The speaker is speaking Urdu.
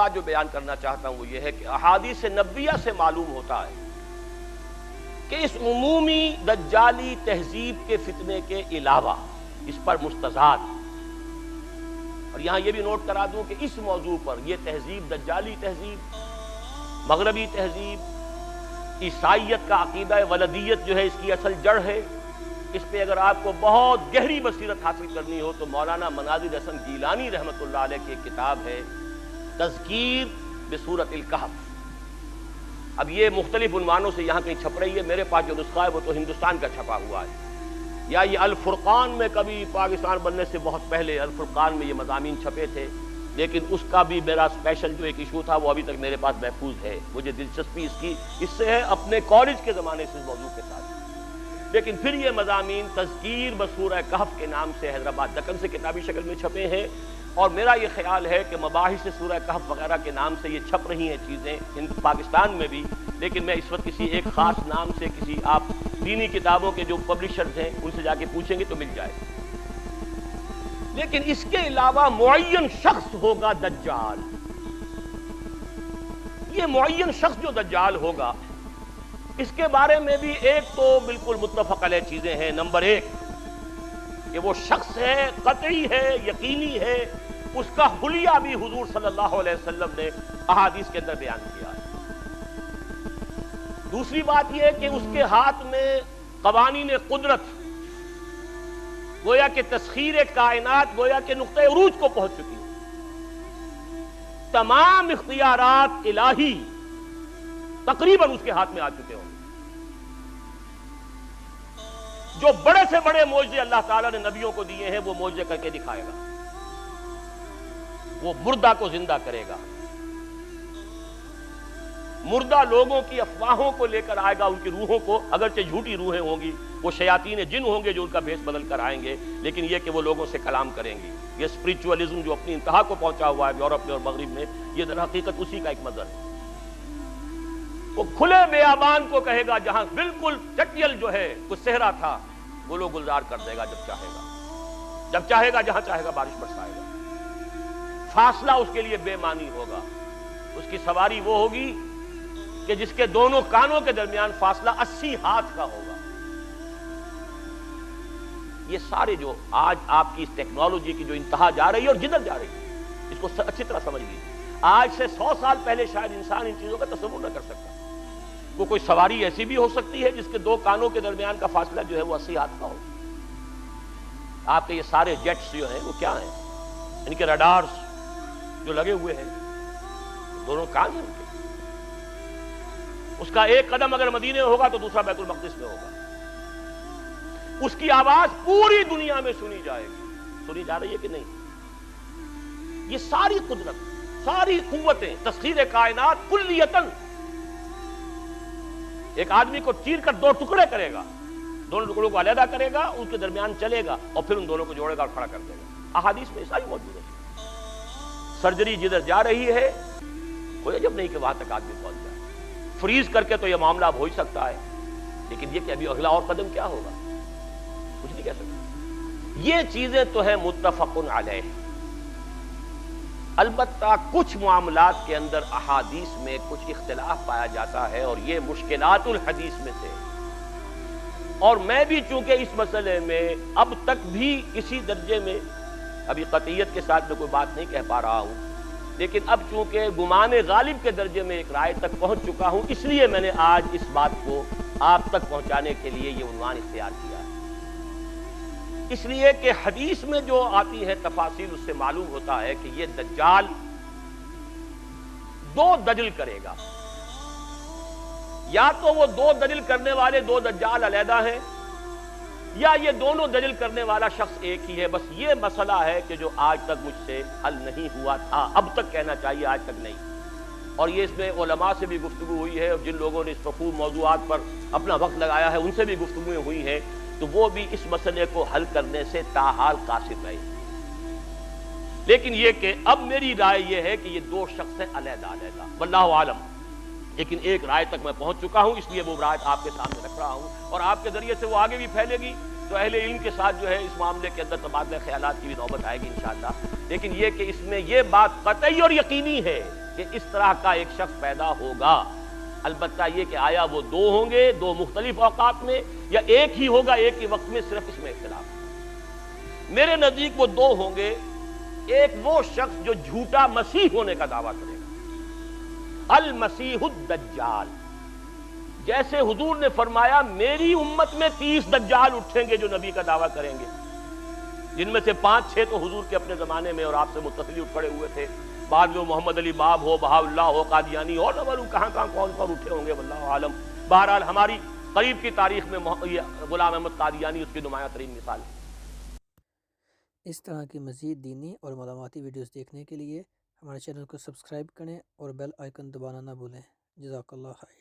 جو بیان کرنا چاہتا ہوں وہ یہ ہے کہ احادیث نبویہ سے معلوم ہوتا ہے کہ اس عمومی دجالی تہذیب کے فتنے کے علاوہ اس پر مستضاد، اور یہاں یہ بھی نوٹ کرا دوں کہ اس موضوع پر یہ تہذیب، دجالی تہذیب، مغربی تہذیب، عیسائیت کا عقیدہ ولدیت جو ہے اس کی اصل جڑ ہے، اس پہ اگر آپ کو بہت گہری بصیرت حاصل کرنی ہو تو مولانا مناظر حسن گیلانی رحمۃ اللہ علیہ کی ایک کتاب ہے تذکیر بسورۃ الکہف۔ اب یہ مختلف عنوانوں سے یہاں کہیں چھپ رہی ہے، میرے پاس جو نسخہ ہے وہ تو ہندوستان کا چھپا ہوا ہے، یا یہ الفرقان میں کبھی پاکستان بننے سے بہت پہلے الفرقان میں یہ مضامین چھپے تھے، لیکن اس کا بھی میرا اسپیشل جو ایک ایشو تھا وہ ابھی تک میرے پاس محفوظ ہے۔ مجھے دلچسپی اس سے ہے اپنے کالج کے زمانے سے اس موضوع کے ساتھ، لیکن پھر یہ مضامین تذکیر بسورہ کہف کے نام سے حیدرآباد دکن سے کتابی شکل میں چھپے ہیں، اور میرا یہ خیال ہے کہ مباحث سورہ کہف وغیرہ کے نام سے یہ چھپ رہی ہیں چیزیں پاکستان میں بھی، لیکن میں اس وقت کسی ایک خاص نام سے کسی آپ دینی کتابوں کے جو پبلشرز ہیں ان سے جا کے پوچھیں گے تو مل جائے۔ لیکن اس کے علاوہ معین شخص ہوگا دجال، یہ معین شخص جو دجال ہوگا اس کے بارے میں بھی ایک تو بالکل متفق علیہ چیزیں ہیں۔ نمبر ایک کہ وہ شخص ہے، قطعی ہے، یقینی ہے، اس کا حلیہ بھی حضور صلی اللہ علیہ وسلم نے احادیث کے اندر بیان کیا ہے۔ دوسری بات یہ ہے کہ اس کے ہاتھ میں قوانین قدرت، گویا کہ تسخیر کائنات گویا کہ نقطہ عروج کو پہنچ چکی ہے، تمام اختیارات الہی تقریباً اس کے ہاتھ میں آ چکے ہوں۔ جو بڑے سے بڑے معجزے اللہ تعالیٰ نے نبیوں کو دیے ہیں وہ معجزے کر کے دکھائے گا، وہ مردہ کو زندہ کرے گا، مردہ لوگوں کی افواہوں کو لے کر آئے گا، ان کی روحوں کو، اگرچہ جھوٹی روحیں ہوں گی، وہ شیاطین جن ہوں گے جو ان کا بھیس بدل کر آئیں گے، لیکن یہ کہ وہ لوگوں سے کلام کریں گی۔ یہ اسپرچولیزم جو اپنی انتہا کو پہنچا ہوا ہے یورپ میں اور مغرب میں، یہ در حقیقت اسی کا ایک مظہر ہے۔ وہ کھلے بیابان کو کہے گا جہاں بالکل چٹیل جو ہے کچھ صحرا تھا، گلو گلزار کر دے گا جب چاہے گا، جب چاہے گا، جہاں چاہے گا بارش برسائے گا۔ فاصلہ اس کے لیے بے معنی ہوگا، اس کی سواری وہ ہوگی کہ جس کے دونوں کانوں کے درمیان فاصلہ 80 ہاتھ کا ہوگا۔ یہ سارے جو آج آپ کی اس ٹیکنالوجی کی جو انتہا جا رہی ہے اور جدھر جا رہی ہے، اس کو اچھی طرح سمجھ لیجیے۔ آج سے 100 سال پہلے شاید انسان ان چیزوں کا تصور نہ کر سکتا۔ وہ کوئی سواری ایسی بھی ہو سکتی ہے جس کے دو کانوں کے درمیان کا فاصلہ جو ہے وہ 80 ہاتھ کا ہو۔ آپ کے یہ سارے جیٹس جو ہیں وہ کیا ہیں؟ ان کے رڈارز جو لگے ہوئے ہیں، دونوں کان ہیں ان کے۔ اس کا ایک قدم اگر مدینے میں ہوگا تو دوسرا بیت المقدس میں ہوگا۔ اس کی آواز پوری دنیا میں سنی جائے گی۔ سنی جا رہی ہے کہ نہیں؟ یہ ساری قدرت، ساری قوتیں، تسخیر کائنات کلیتاً ایک آدمی کو چیر کر دو ٹکڑے کرے گا، دونوں ٹکڑوں کو علیحدہ کرے گا، ان کے درمیان چلے گا اور پھر ان دونوں کو جوڑے گا اور کھڑا کر دے گا۔ احادیث میں ساری موجود ہے۔ سرجری جدھر جا رہی ہے کوئی عجب نہیں کہ وہاں تک آدمی پہنچ جائے۔ فریز کر کے تو یہ معاملہ اب ہو ہی سکتا ہے، لیکن یہ کہ ابھی اگلا اور قدم کیا ہوگا کچھ نہیں کہہ سکتے۔ یہ چیزیں تو ہے متفق علیہ، البتہ کچھ معاملات کے اندر احادیث میں کچھ اختلاف پایا جاتا ہے، اور یہ مشکلات الحدیث میں سے، اور میں بھی چونکہ اس مسئلے میں اب تک بھی کسی درجے میں، ابھی قطعیت کے ساتھ میں کوئی بات نہیں کہہ پا رہا ہوں، لیکن اب چونکہ گمان غالب کے درجے میں ایک رائے تک پہنچ چکا ہوں، اس لیے میں نے آج اس بات کو آپ تک پہنچانے کے لیے یہ عنوان اختیار کیا ہے۔ اس لیے کہ حدیث میں جو آتی ہے تفاصیل اس سے معلوم ہوتا ہے کہ یہ دجال دو دجل کرے گا، یا تو وہ دو دجل کرنے والے دو دجال علیحدہ ہیں، یا یہ دونوں دجل کرنے والا شخص ایک ہی ہے۔ بس یہ مسئلہ ہے کہ جو آج تک مجھ سے حل نہیں ہوا تھا، اب تک کہنا چاہیے آج تک نہیں، اور یہ اس میں علماء سے بھی گفتگو ہوئی ہے، اور جن لوگوں نے اس مفہوم موضوعات پر اپنا وقت لگایا ہے ان سے بھی گفتگویں ہوئی ہیں، تو وہ بھی اس مسئلے کو حل کرنے سے تاحال قاصر رہے۔ لیکن یہ کہ اب میری رائے یہ ہے کہ یہ دو شخص ہیں علیحدہ علیحدہ، واللہ عالم، لیکن ایک رائے تک میں پہنچ چکا ہوں، اس لیے وہ رائے آپ کے سامنے رکھ رہا ہوں، اور آپ کے ذریعے سے وہ آگے بھی پھیلے گی تو اہل علم کے ساتھ جو ہے اس معاملے کے اندر تبادلہ خیالات کی بھی نوبت آئے گی انشاءاللہ۔ لیکن یہ کہ اس میں یہ بات قطعی اور یقینی ہے کہ اس طرح کا ایک شخص پیدا ہوگا، البتہ یہ کہ آیا وہ دو ہوں گے دو مختلف اوقات میں یا ایک ہی ہوگا ایک ہی وقت میں، صرف اس میں اختلاف ہے۔ میرے نزدیک وہ دو ہوں گے، ایک وہ شخص جو جھوٹا مسیح ہونے کا دعویٰ کرے گا، المسیح الدجال، جیسے حضور نے فرمایا میری امت میں 30 دجال اٹھیں گے جو نبی کا دعویٰ کریں گے، جن میں سے 5-6 تو حضور کے اپنے زمانے میں اور آپ سے متصل اٹھ کھڑے ہوئے تھے، بعد میں محمد علی باب ہو، بہاء اللہ ہو، قادیانی ہو، نہ معلوم کہاں کون اٹھے ہوں گے، واللہ عالم۔ بہرحال ہماری قریب کی تاریخ میں غلام احمد قادیانی اس کی نمایاں ترین مثال ہے۔ اس طرح کی مزید دینی اور معلوماتی ویڈیوز دیکھنے کے لیے ہمارے چینل کو سبسکرائب کریں اور بیل آئیکن دبانا نہ بھولیں۔ جزاک اللہ خیر۔